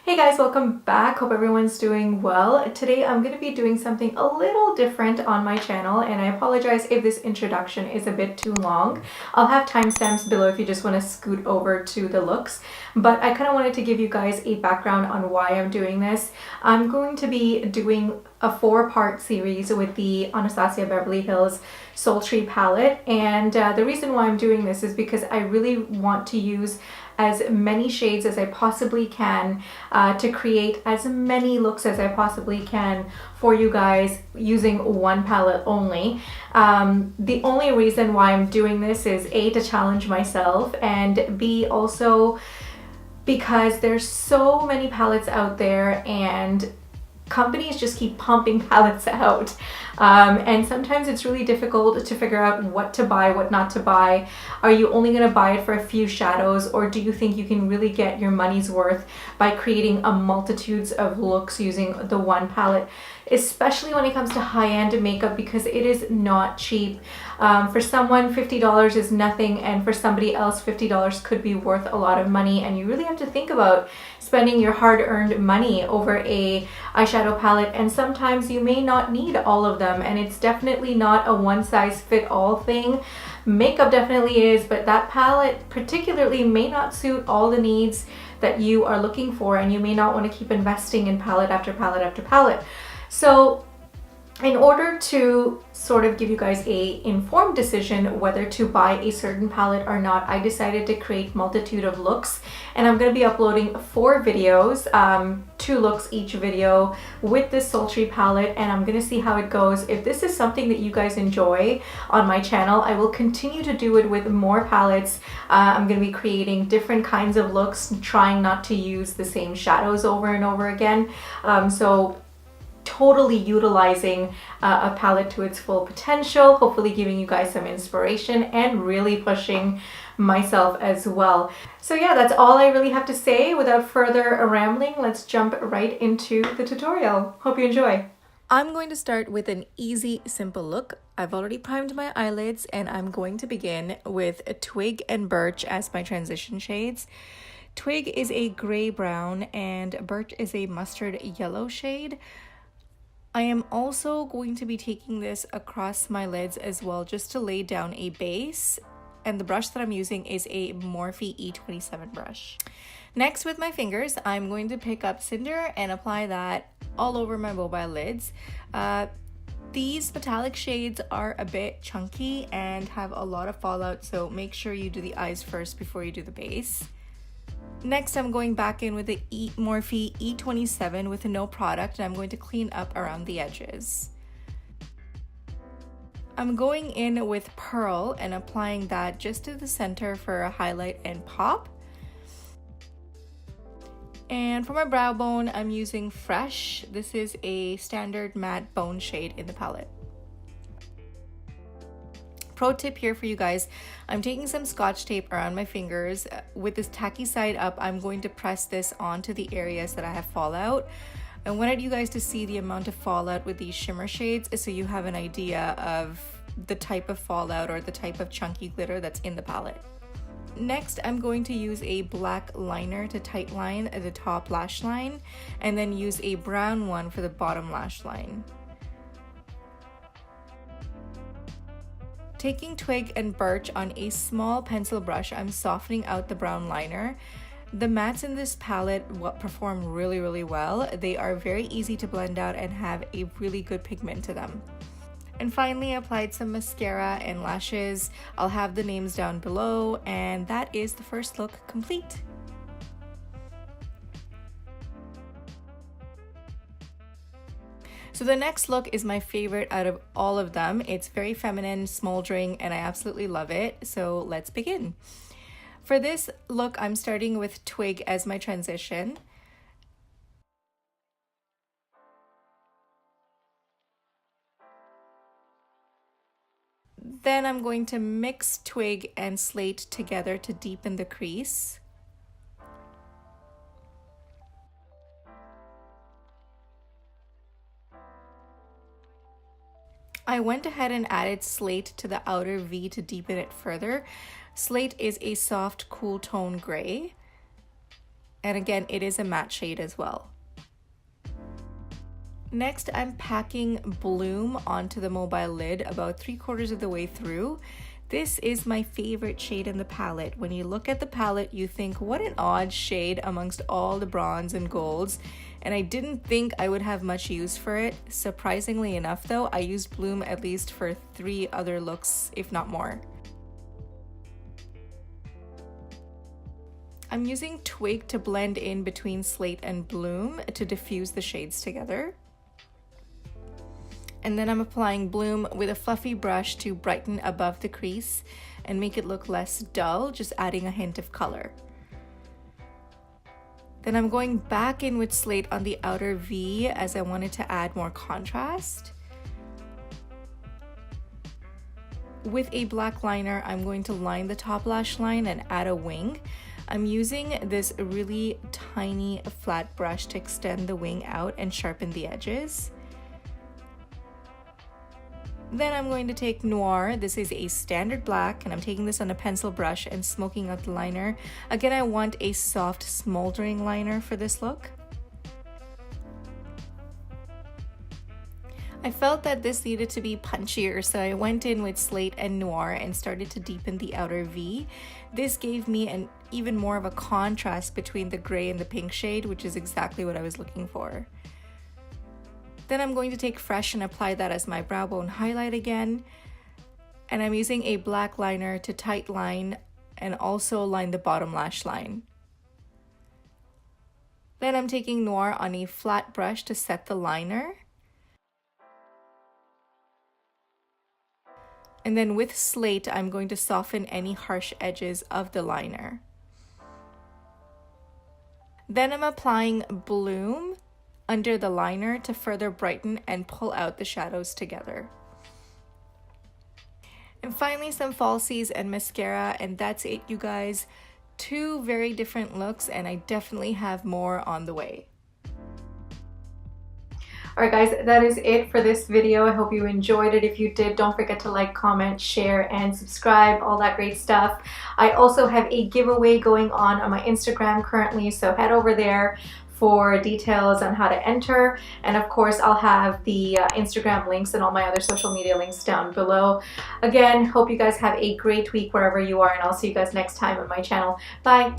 Hey guys, welcome back. Hope everyone's doing well. Today I'm going to be doing something a little different on my channel, and I apologize if this introduction is a bit too long. I'll have timestamps below if you just want to scoot over to the looks, but I kind of wanted to give you guys a background on why I'm doing this. I'm going to be doing a 4-part series with the Anastasia Beverly Hills Sultry Palette, and the reason why I'm doing this is because I really want to use as many shades as I possibly can to create as many looks as I possibly can for you guys using one palette only. The only reason why I'm doing this is A, to challenge myself, and B, also because there's so many palettes out there and companies just keep pumping palettes out, and sometimes it's really difficult to figure out what to buy, what not to buy. Are you only going to buy it for a few shadows, or do you think you can really get your money's worth by creating a multitudes of looks using the one palette, especially when it comes to high-end makeup, because it is not cheap. For someone, $50 is nothing, and for somebody else, $50 could be worth a lot of money, and you really have to think about spending your hard-earned money over a eyeshadow palette, and sometimes you may not need all of them, and it's definitely not a one-size-fit-all thing. Makeup definitely is, but that palette particularly may not suit all the needs that you are looking for, and you may not want to keep investing in palette after palette after palette. So in order to sort of give you guys a informed decision whether to buy a certain palette or not, I decided to create multitude of looks, and I'm going to be uploading 4 videos, 2 looks each video with this sultry palette, and I'm going to see how it goes. If this is something that you guys enjoy on my channel, I will continue to do it with more palettes. I'm going to be creating different kinds of looks, trying not to use the same shadows over and over again. So totally utilizing a palette to its full potential, hopefully giving you guys some inspiration and really pushing myself as well. So yeah, that's all I really have to say. Without further rambling, let's jump right into the tutorial. Hope you enjoy. I'm going to start with an easy, simple look. I've already primed my eyelids, and I'm going to begin with Twig and Birch as my transition shades. Twig is a gray brown and Birch is a mustard yellow shade. I am also going to be taking this across my lids as well, just to lay down a base, and the brush that I'm using is a Morphe E27 brush. Next, with my fingers, I'm going to pick up Cinder and apply that all over my mobile lids. These metallic shades are a bit chunky and have a lot of fallout, so make sure you do the eyes first before you do the base. Next, I'm going back in with the Morphe E27 with no product, and I'm going to clean up around the edges. I'm going in with Pearl and applying that just to the center for a highlight and pop. And for my brow bone, I'm using Fresh. This is a standard matte bone shade in the palette. Pro tip here for you guys, I'm taking some Scotch tape around my fingers. With this tacky side up, I'm going to press this onto the areas that I have fallout. I wanted you guys to see the amount of fallout with these shimmer shades so you have an idea of the type of fallout or the type of chunky glitter that's in the palette. Next, I'm going to use a black liner to tightline the top lash line, and then use a brown one for the bottom lash line. Taking Twig and Birch on a small pencil brush, I'm softening out the brown liner. The mattes in this palette perform really well. They are very easy to blend out and have a really good pigment to them. And finally, I applied some mascara and lashes. I'll have the names down below, and that is the first look complete. So the next look is my favorite out of all of them. It's very feminine, smoldering, and I absolutely love it. So let's begin. For this look, I'm starting with Twig as my transition. Then I'm going to mix Twig and Slate together to deepen the crease. I went ahead and added Slate to the outer V to deepen it further. Slate is a soft, cool tone gray. And again, it is a matte shade as well. Next, I'm packing Bloom onto the mobile lid about 3/4 of the way through. This is my favorite shade in the palette. When you look at the palette, you think, what an odd shade amongst all the bronze and golds. And I didn't think I would have much use for it. Surprisingly enough though, I used Bloom at least for 3 other looks, if not more. I'm using Twig to blend in between Slate and Bloom to diffuse the shades together. And then I'm applying Bloom with a fluffy brush to brighten above the crease and make it look less dull, just adding a hint of color. Then I'm going back in with Slate on the outer V as I wanted to add more contrast. With a black liner, I'm going to line the top lash line and add a wing. I'm using this really tiny flat brush to extend the wing out and sharpen the edges. Then I'm going to take Noir. This is a standard black, and I'm taking this on a pencil brush and smoking out the liner. Again, I want a soft, smoldering liner for this look. I felt that this needed to be punchier, so I went in with Slate and Noir and started to deepen the outer V. This gave me an even more of a contrast between the gray and the pink shade, which is exactly what I was looking for. Then I'm going to take Fresh and apply that as my brow bone highlight again. And I'm using a black liner to tight line and also line the bottom lash line. Then I'm taking Noir on a flat brush to set the liner. And then with Slate, I'm going to soften any harsh edges of the liner. Then I'm applying Bloom under the liner to further brighten and pull out the shadows together. And finally, some falsies and mascara, and that's it, you guys. 2 very different looks, and I definitely have more on the way. Alright guys, that is it for this video. I hope you enjoyed it. If you did, don't forget to like, comment, share, and subscribe, all that great stuff. I also have a giveaway going on my Instagram currently, so head over there for details on how to enter. And of course, I'll have the Instagram links and all my other social media links down below. Again, hope you guys have a great week wherever you are, and I'll see you guys next time on my channel. Bye!